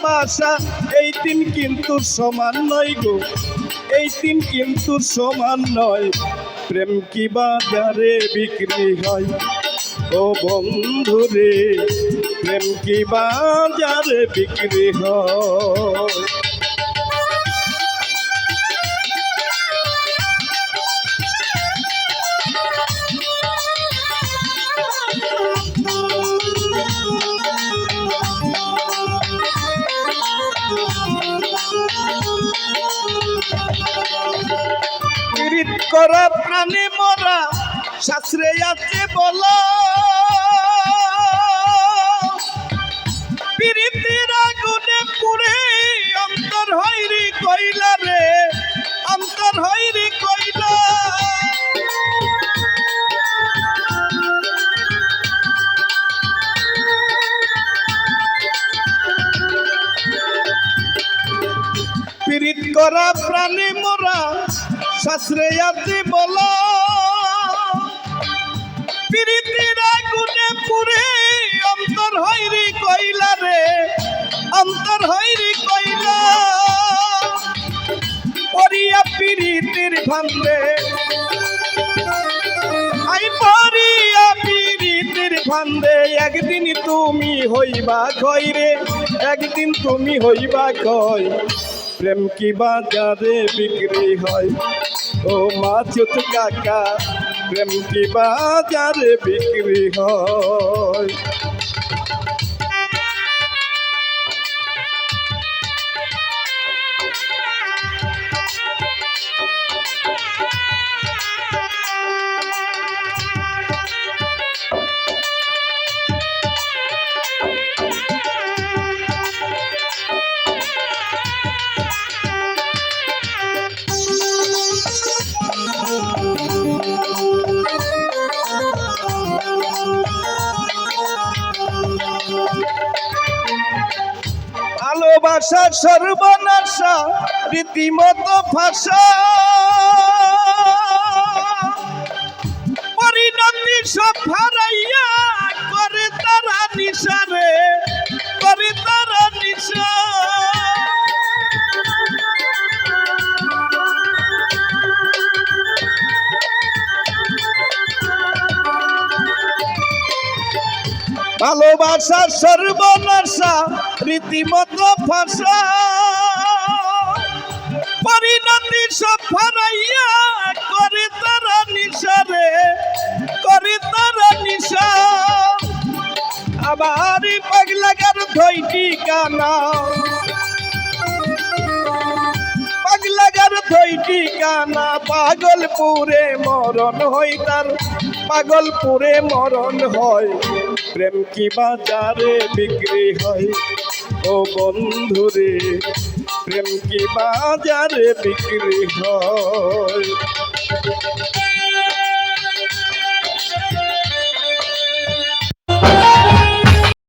ভালোবাসা এই দিন কিন্তু সমান নয় গো, এই দিন কিন্তু সমান নয়। প্রেম কি বাজারে বিক্রি হয় ও বন্ধুরে, প্রেম কি বাজারে বিক্রি হয়। পীড়িত করা প্রাণে মরা শাস্ত্রে আছে বলা, পীড়িতের আগুনে পুড়ে অন্তর হইরি কইলা রে, অন্তর হইরি কইলা। পীড়িত করা প্রাণে মরা শাস্ত্রে আছে বলা, পীড়িতের আগুনে পুড়ে অন্তর হইরি কইলা রে, অন্তর হইরি কইলা। পরিয়া পীড়িতের ফান্দে, আই পরিয়া পীড়িতের ফান্দে, একদিন তুমি হইবা কই রে, একদিন তুমি হইবা কই। প্রেম কি বাজারে বিক্রি হয় ও মাছুত কাকা, প্রেম কি বাজারে বিক্রি হয়। ভালোবাসা সর্বনাশা রীতিমতো ভাষা, পরিণতি সব হারাইয়া করে তারা নিশা রে, করে তারা নিশা। ভালোবাসা সর্বনাশা রীতিমতো ভাষা, পরিণতি সব হারাইয়া করে তারা নিশা রে, করে তারা নিশা। আবার পাগলাগার ধই ঠিকানা, পাগলাগার ধই ঠিকানা, পাগলপুরে মরণ হয় তার, পাগলপুরে মরণ হয়। প্রেম কি বাজারে বিক্রি হয় ও বন্ধুরে, প্রেম কি বাজারে বিক্রি হয়।